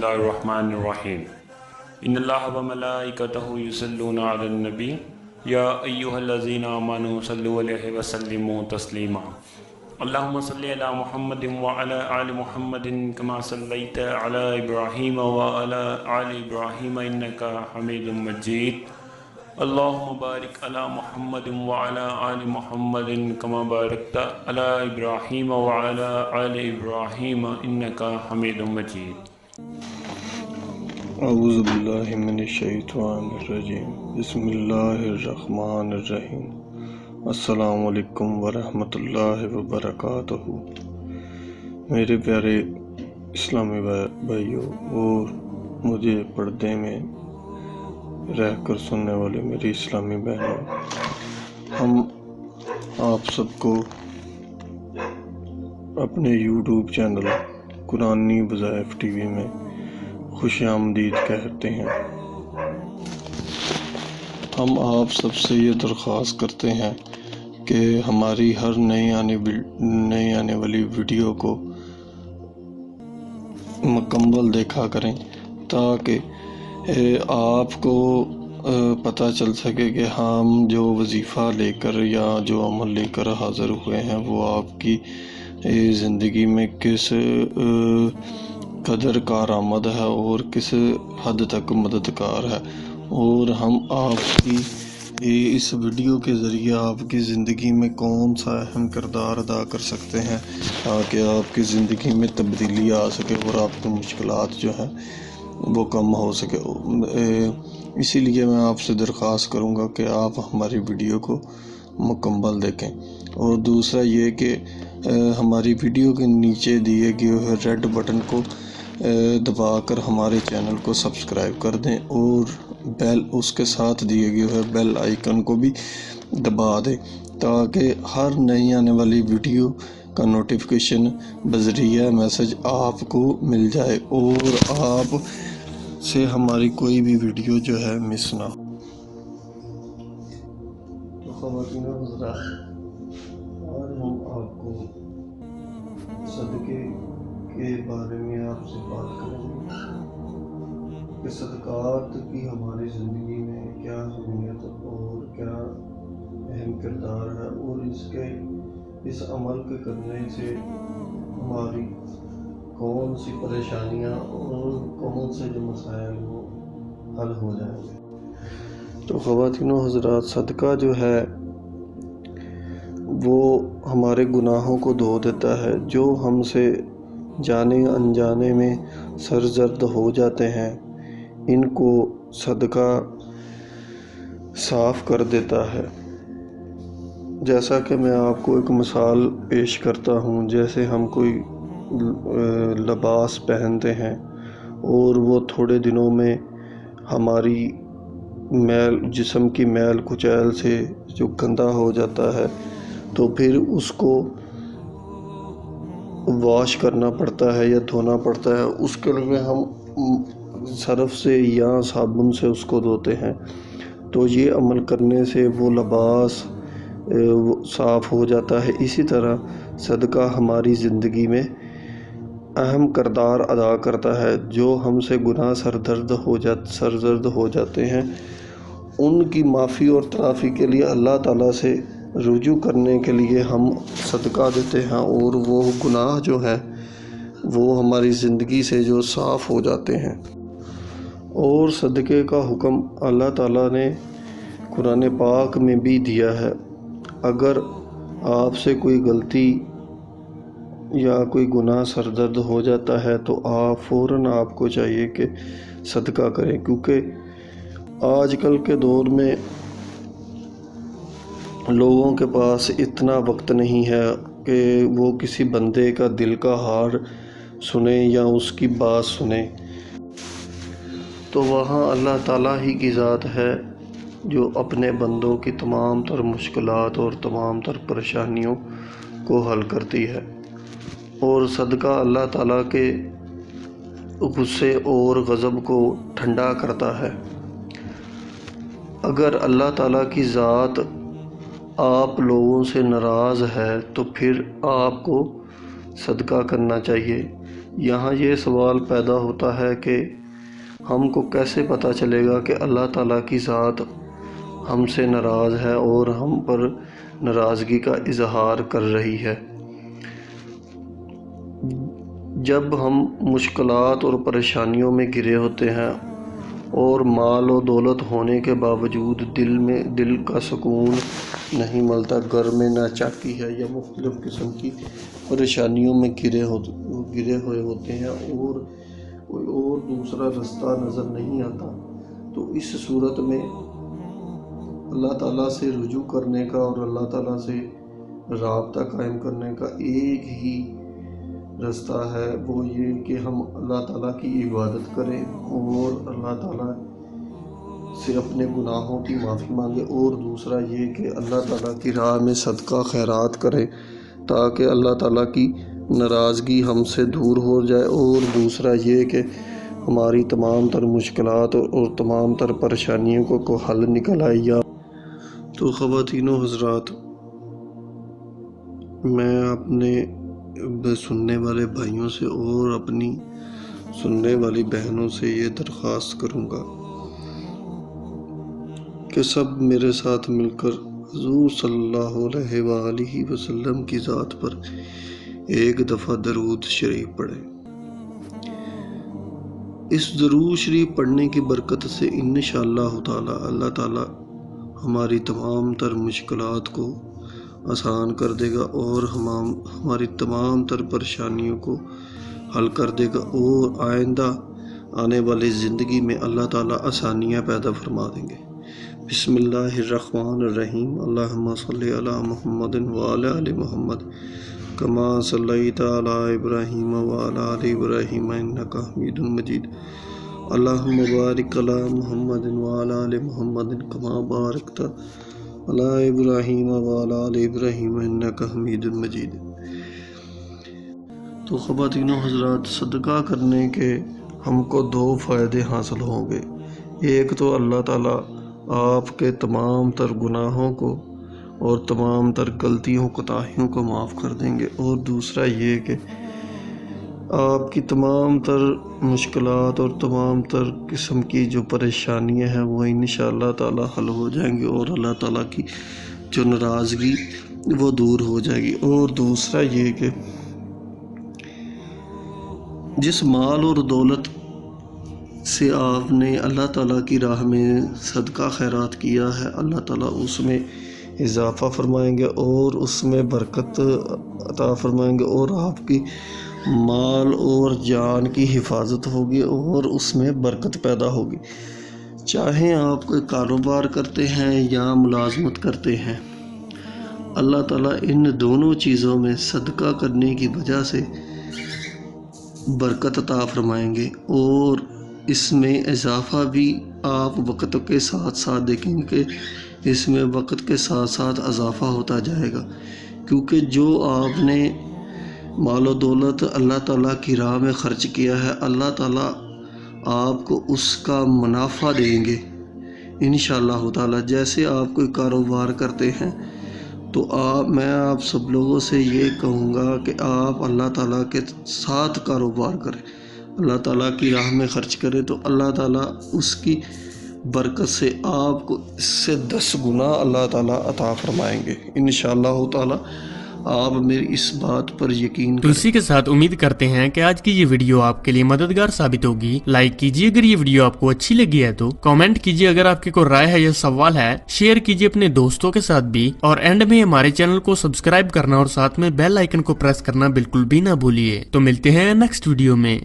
الله الرحمن الرحيم إن الله وملائكته يصلون على النبي يا أيها الذين آمنوا صلوا عليه وسلموا تسليما اللهم صل على محمد وعلى آل محمد كما صليت على إبراهيم وعلى آل إبراهيم إنك حميد مجيد اللهم بارك على محمد وعلى آل محمد كما باركت على إبراهيم وعلى آل إبراهيم إنك حميد مجيد اعوذ باللہ من الشیطان الرجیم بسم اللہ الرحمن الرحیم السلام علیکم ورحمۃ اللہ وبرکاتہ۔ میرے پیارے اسلامی بھائیوں اور مجھے پردے میں رہ کر سننے والے میری اسلامی بہنوں، ہم آپ سب کو اپنے یوٹیوب چینل قرآنی وظائف ٹی وی میں خوش آمدید کہتے ہیں۔ ہم آپ سب سے یہ درخواست کرتے ہیں کہ ہماری ہر نئی آنے والی ویڈیو کو مکمل دیکھا کریں تاکہ آپ کو پتہ چل سکے کہ ہم جو وظیفہ لے کر یا جو عمل لے کر حاضر ہوئے ہیں وہ آپ کی زندگی میں کس قدر کارآمد ہے اور کس حد تک مددگار ہے، اور ہم آپ کی اس ویڈیو کے ذریعے آپ کی زندگی میں کون سا اہم کردار ادا کر سکتے ہیں تاکہ آپ کی زندگی میں تبدیلی آ سکے اور آپ کی مشکلات جو ہیں وہ کم ہو سکے۔ اسی لیے میں آپ سے درخواست کروں گا کہ آپ ہماری ویڈیو کو مکمل دیکھیں، اور دوسرا یہ کہ ہماری ویڈیو کے نیچے دیے گئے ہوئے ریڈ بٹن کو دبا کر ہمارے چینل کو سبسکرائب کر دیں، اور اس کے ساتھ دیے گئے ہوئے بیل آئیکن کو بھی دبا دیں تاکہ ہر نئی آنے والی ویڈیو کا نوٹیفیکیشن بذریعہ میسج آپ کو مل جائے اور آپ سے ہماری کوئی بھی ویڈیو جو ہے مس نہ ہو۔ تو خواتین و حضرات، آج ہم آپ کو صدقے کے بارے میں آپ سے بات کریں گے کہ صدقات کی ہماری زندگی میں کیا اہمیت اور کیا اہم کردار ہے، اور اس عمل کے کرنے سے ہماری کون سی پریشانیاں اور کون سے جو مسائل وہ حل ہو جائیں گے۔ تو خواتین و حضرات، صدقہ جو ہے وہ ہمارے گناہوں کو دھو دیتا ہے، جو ہم سے جانے انجانے میں سرزد ہو جاتے ہیں ان کو صدقہ صاف کر دیتا ہے۔ جیسا کہ میں آپ کو ایک مثال پیش کرتا ہوں، جیسے ہم کوئی لباس پہنتے ہیں اور وہ تھوڑے دنوں میں ہماری جسم کی میل کچیل سے جو گندا ہو جاتا ہے تو پھر اس کو واش کرنا پڑتا ہے یا دھونا پڑتا ہے۔ اس کے لیے ہم صرف سے یا صابن سے اس کو دھوتے ہیں، تو یہ عمل کرنے سے وہ لباس صاف ہو جاتا ہے۔ اسی طرح صدقہ ہماری زندگی میں اہم کردار ادا کرتا ہے۔ جو ہم سے گناہ سرزد ہو جاتے ہیں ان کی معافی اور تلافی کے لیے اللہ تعالیٰ سے رجوع کرنے کے لیے ہم صدقہ دیتے ہیں، اور وہ گناہ جو ہے وہ ہماری زندگی سے جو صاف ہو جاتے ہیں۔ اور صدقے کا حکم اللہ تعالیٰ نے قرآن پاک میں بھی دیا ہے۔ اگر آپ سے کوئی غلطی یا کوئی گناہ سرزد ہو جاتا ہے تو فوراً آپ کو چاہیے کہ صدقہ کریں، کیونکہ آج کل کے دور میں لوگوں کے پاس اتنا وقت نہیں ہے کہ وہ کسی بندے کا دل کا حال سنیں یا اس کی بات سنیں، تو وہاں اللہ تعالیٰ ہی کی ذات ہے جو اپنے بندوں کی تمام تر مشکلات اور تمام تر پریشانیوں کو حل کرتی ہے۔ اور صدقہ اللہ تعالیٰ کے غصے اور غضب کو ٹھنڈا کرتا ہے۔ اگر اللہ تعالیٰ کی ذات آپ لوگوں سے ناراض ہے تو پھر آپ کو صدقہ کرنا چاہیے، یہاں یہ سوال پیدا ہوتا ہے کہ ہم کو کیسے پتہ چلے گا کہ اللہ تعالیٰ کی ذات ہم سے ناراض ہے اور ہم پر ناراضگی کا اظہار کر رہی ہے؟ جب ہم مشکلات اور پریشانیوں میں گھرے ہوتے ہیں اور مال و دولت ہونے کے باوجود دل کا سکون نہیں ملتا، گھر میں ناچاکی ہے یا مختلف قسم کی پریشانیوں میں گھرے ہوئے ہوتے ہیں اور کوئی اور دوسرا رستہ نظر نہیں آتا، تو اس صورت میں اللہ تعالیٰ سے رجوع کرنے کا اور اللہ تعالیٰ سے رابطہ قائم کرنے کا ایک ہی راستہ ہے، وہ یہ کہ ہم اللہ تعالیٰ کی عبادت کریں اور اللہ تعالیٰ سے اپنے گناہوں کی معافی مانگیں، اور دوسرا یہ کہ اللہ تعالیٰ کی راہ میں صدقہ خیرات کریں تاکہ اللہ تعالیٰ کی ناراضگی ہم سے دور ہو جائے، اور دوسرا یہ کہ ہماری تمام تر مشکلات اور تمام تر پریشانیوں کو حل نکل آئے۔ تو خواتین و حضرات، میں اپنے سننے والے بھائیوں سے اور اپنی سننے والی بہنوں سے یہ درخواست کروں گا کہ سب میرے ساتھ مل کر حضور صلی اللہ علیہ وآلہ وسلم کی ذات پر ایک دفعہ درود شریف پڑھیں۔ اس درود شریف پڑھنے کی برکت سے انشاءاللہ تعالی اللہ تعالی ہماری تمام تر مشکلات کو آسان کر دے گا اور ہماری تمام تر پریشانیوں کو حل کر دے گا، اور آئندہ آنے والی زندگی میں اللہ تعالیٰ آسانیاں پیدا فرما دیں گے۔ بسم اللہ الرحمن الرحیم۔ اللہم صلی علی محمد وعلی آل محمد کما صلیت علی ابراہیم وعلی آل ابراہیم انک حمید مجید۔ اللہم بارک علی محمد وعلی آل محمد کما بارکت علی ابراہیم وعلی آل ابراہیم انک حمید مجید۔ تو خواتین و حضرات، صدقہ کرنے کے ہم کو دو فائدے حاصل ہوں گے۔ ایک تو اللہ تعالیٰ آپ کے تمام تر گناہوں کو اور تمام تر غلطیوں کوتاہیوں کو معاف کر دیں گے، اور دوسرا یہ کہ آپ کی تمام تر مشکلات اور تمام تر قسم کی جو پریشانیاں ہیں وہ انشاءاللہ تعالی حل ہو جائیں گی، اور اللہ تعالیٰ کی جو ناراضگی وہ دور ہو جائے گی۔ اور دوسرا یہ کہ جس مال اور دولت سے آپ نے اللہ تعالیٰ کی راہ میں صدقہ خیرات کیا ہے، اللہ تعالیٰ اس میں اضافہ فرمائیں گے اور اس میں برکت عطا فرمائیں گے، اور آپ کی مال اور جان کی حفاظت ہوگی اور اس میں برکت پیدا ہوگی۔ چاہے آپ کوئی کاروبار کرتے ہیں یا ملازمت کرتے ہیں، اللہ تعالیٰ ان دونوں چیزوں میں صدقہ کرنے کی وجہ سے برکت عطا فرمائیں گے، اور اس میں اضافہ بھی آپ وقت کے ساتھ ساتھ دیکھیں گے کہ اس میں وقت کے ساتھ ساتھ اضافہ ہوتا جائے گا، کیونکہ جو آپ نے مال و دولت اللہ تعالیٰ کی راہ میں خرچ کیا ہے، اللہ تعالیٰ آپ کو اس کا منافع دیں گے انشاءاللہ تعالیٰ۔ جیسے آپ کوئی کاروبار کرتے ہیں تو میں آپ سب لوگوں سے یہ کہوں گا کہ آپ اللہ تعالیٰ کے ساتھ کاروبار کریں، اللہ تعالیٰ کی راہ میں خرچ کریں، تو اللہ تعالیٰ اس کی برکت سے آپ کو اس سے 10 گنا اللہ تعالیٰ عطا فرمائیں گے انشاءاللہ تعالیٰ۔ آپ میری اس بات پر یقین تو اسی کے ساتھ امید کرتے ہیں کہ آج کی یہ ویڈیو آپ کے لیے مددگار ثابت ہوگی۔ لائک کیجیے اگر یہ ویڈیو آپ کو اچھی لگی ہے، تو کامنٹ کیجیے اگر آپ کی کوئی رائے ہے یا سوال ہے، شیئر کیجیے اپنے دوستوں کے ساتھ بھی، اور اینڈ میں ہمارے چینل کو سبسکرائب کرنا اور ساتھ میں بیل آئیکن کو پریس کرنا بالکل بھی نہ بھولیے۔ تو ملتے ہیں نیکسٹ ویڈیو میں۔